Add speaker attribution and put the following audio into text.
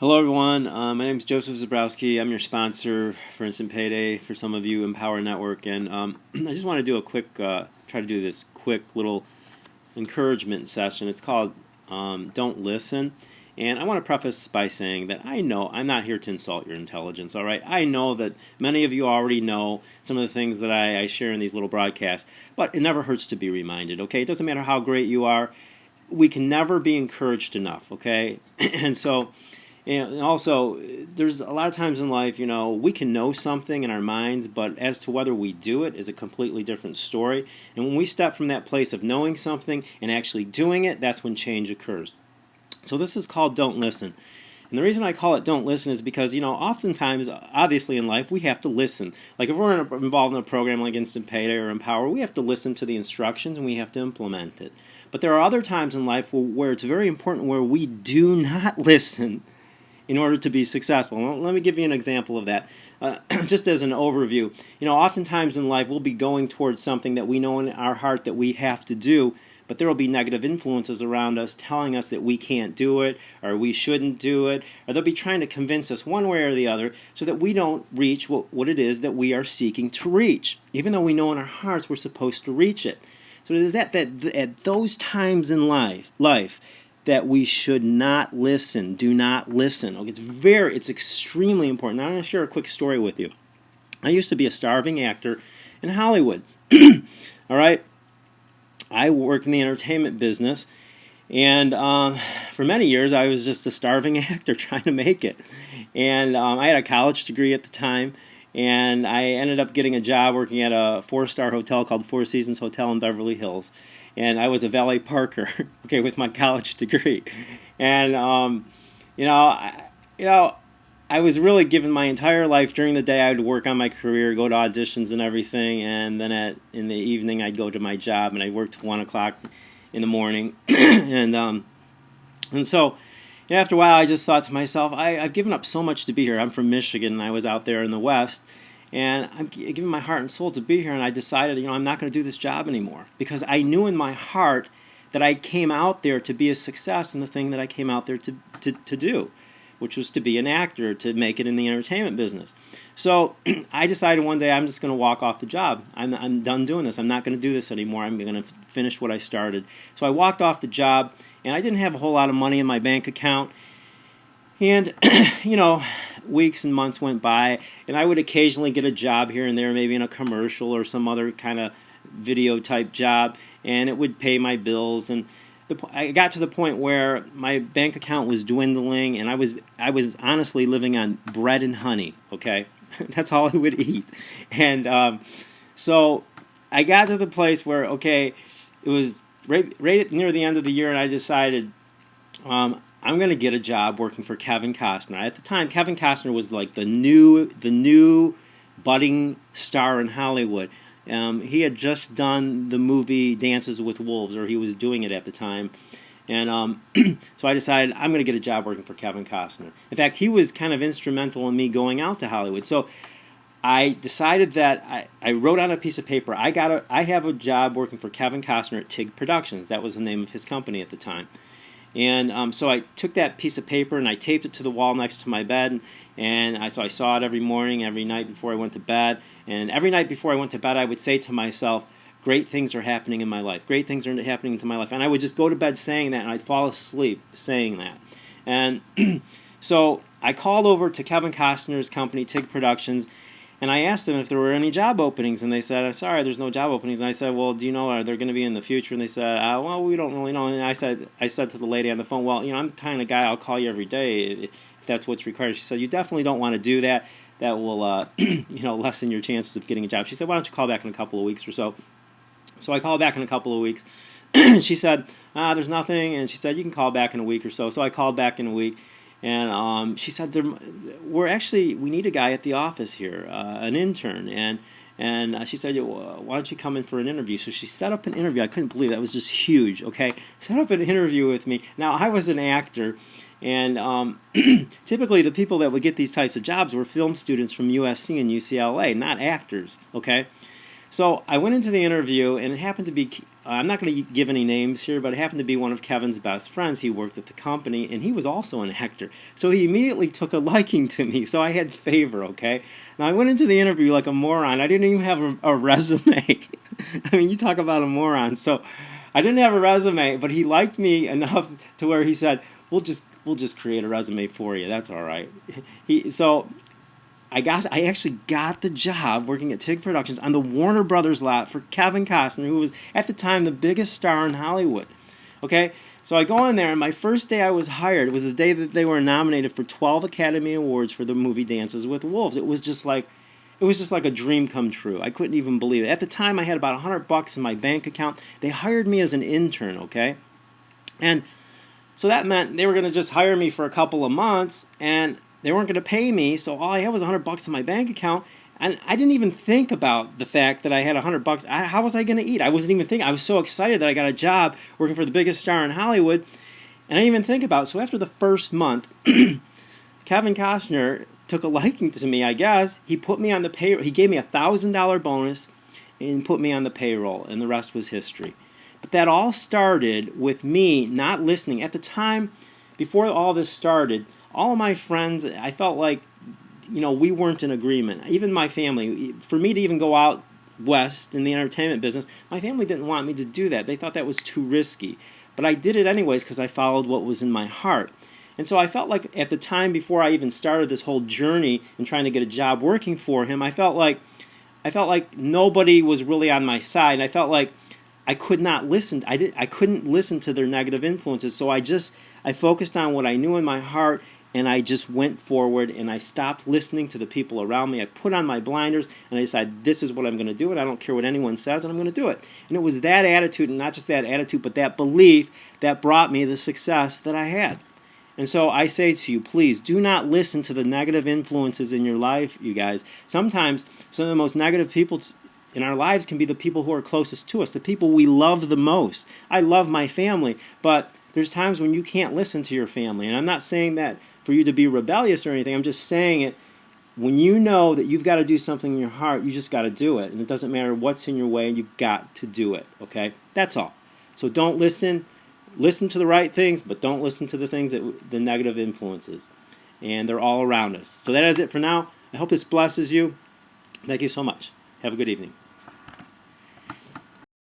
Speaker 1: Hello, everyone. My name is Joseph Zabrowski. I'm your sponsor for Instant Payday. For some of you, Empower Network, and I just want to do a quick, try to do this quick little encouragement session. It's called "Don't Listen," and I want to preface by saying that I know I'm not here to insult your intelligence. All right, I know that many of you already know some of the things that I share in these little broadcasts, but it never hurts to be reminded. Okay, it doesn't matter how great you are. We can never be encouraged enough. Okay, and so. And also, there's a lot of times in life, we can know something in our minds, but as to whether we do it is a completely different story. And when we step from that place of knowing something and actually doing it, that's when change occurs. So this is called Don't Listen. And the reason I call it Don't Listen is because, oftentimes, obviously in life, we have to listen. Like if we're involved in a program like Instant Payday or Empower, we have to listen to the instructions and we have to implement it. But there are other times in life where it's very important where we do not listen in order to be successful. Well, let me give you an example of that. Just as an overview, oftentimes in life we'll be going towards something that we know in our heart that we have to do, but there will be negative influences around us telling us that we can't do it, or we shouldn't do it, or they'll be trying to convince us one way or the other so that we don't reach what it is that we are seeking to reach, even though we know in our hearts we're supposed to reach it. So it is that at those times in life that we should not listen. Do not listen. Okay, it's extremely important. Now I'm going to share a quick story with you. I used to be a starving actor in Hollywood. All right, I worked in the entertainment business, and for many years I was just a starving actor trying to make it. And I had a college degree at the time, and I ended up getting a job working at a four-star hotel called Four Seasons Hotel in Beverly Hills. And I was a valet parker, okay, with my college degree. And I was really given my entire life. During the day, I would work on my career, go to auditions and everything, and then in the evening, I'd go to my job, and I'd work till 1 o'clock in the morning. and so, after a while, I just thought to myself, I've given up so much to be here. I'm from Michigan, and I was out there in the West. And I'm giving my heart and soul to be here, and I decided, I'm not going to do this job anymore. Because I knew in my heart that I came out there to be a success in the thing that I came out there to do, which was to be an actor, to make it in the entertainment business. So I decided one day I'm just going to walk off the job. I'm done doing this. I'm not going to do this anymore. I'm going to finish what I started. So I walked off the job, and I didn't have a whole lot of money in my bank account. And, weeks and months went by, and I would occasionally get a job here and there, maybe in a commercial or some other kind of video type job, and it would pay my bills. And I got to the point where my bank account was dwindling, and I was honestly living on bread and honey. Okay, that's all I would eat. And so I got to the place where it was right near the end of the year, and I decided. I'm going to get a job working for Kevin Costner. At the time, Kevin Costner was like the new budding star in Hollywood. He had just done the movie Dances with Wolves, or he was doing it at the time. And so I decided I'm going to get a job working for Kevin Costner. In fact, he was kind of instrumental in me going out to Hollywood. So I decided that I wrote on a piece of paper, I have a job working for Kevin Costner at TIG Productions. That was the name of his company at the time. And so I took that piece of paper and I taped it to the wall next to my bed, and so I saw it every morning, every night before I went to bed. And every night before I went to bed, I would say to myself, great things are happening in my life. Great things are happening to my life. And I would just go to bed saying that, and I'd fall asleep saying that. And so I called over to Kevin Costner's company, TIG Productions, and I asked them if there were any job openings, and they said, sorry, there's no job openings. And I said, well, do you know, are there going to be in the future? And they said, well, we don't really know. And I said to the lady on the phone, well, I'm the kind of guy, I'll call you every day if that's what's required. She said, you definitely don't want to do that. That will, lessen your chances of getting a job. She said, why don't you call back in a couple of weeks or so? So I called back in a couple of weeks. She said, there's nothing. And she said, you can call back in a week or so. So I called back in a week. And she said, we need a guy at the office here, an intern. And she said, why don't you come in for an interview? So she set up an interview. I couldn't believe that. It was just huge, okay? Set up an interview with me. Now, I was an actor, and typically the people that would get these types of jobs were film students from USC and UCLA, not actors, okay? So I went into the interview, and it happened to be I'm not going to give any names here, but it happened to be one of Kevin's best friends. He worked at the company, and he was also an actor. So he immediately took a liking to me, so I had favor, okay? Now, I went into the interview like a moron. I didn't even have a resume. I mean, you talk about a moron. So I didn't have a resume, but he liked me enough to where he said, we'll just create a resume for you. That's all right. I actually got the job working at TIG Productions on the Warner Brothers lot for Kevin Costner, who was at the time the biggest star in Hollywood. Okay, so I go in there, and my first day I was hired. It was the day that they were nominated for 12 Academy Awards for the movie Dances with Wolves. It was just like a dream come true. I couldn't even believe it. At the time, I had about $100 in my bank account. They hired me as an intern. Okay, and so that meant they were going to just hire me for a couple of months, and they weren't going to pay me, so all I had was $100 in my bank account, and I didn't even think about the fact that I had $100. How was I going to eat? I wasn't even thinking. I was so excited that I got a job working for the biggest star in Hollywood, and I didn't even think about it. So after the first month, Kevin Costner took a liking to me, I guess. He put me on the payroll. He gave me a $1,000 bonus and put me on the payroll, and the rest was history. But that all started with me not listening. At the time, before all this started, all of my friends, I felt like, we weren't in agreement. Even my family. For me to even go out west in the entertainment business, my family didn't want me to do that. They thought that was too risky. But I did it anyways because I followed what was in my heart. And so I felt like at the time before I even started this whole journey and trying to get a job working for him, I felt like nobody was really on my side. And I felt like I could not listen. I couldn't listen to their negative influences. So I focused on what I knew in my heart, and I just went forward, and I stopped listening to the people around me. I put on my blinders, and I decided this is what I'm going to do, and I don't care what anyone says, and I'm going to do it. And it was that attitude, and not just that attitude, but that belief that brought me the success that I had. And so I say to you, please do not listen to the negative influences in your life, you guys. Sometimes some of the most negative people in our lives can be the people who are closest to us, the people we love the most. I love my family, but there's times when you can't listen to your family. And I'm not saying that for you to be rebellious or anything. I'm just saying it. When you know that you've got to do something in your heart, you just got to do it. And it doesn't matter what's in your way, and you've got to do it. Okay? That's all. So don't listen. Listen to the right things, but don't listen to the negative influences. And they're all around us. So that is it for now. I hope this blesses you. Thank you so much. Have a good evening.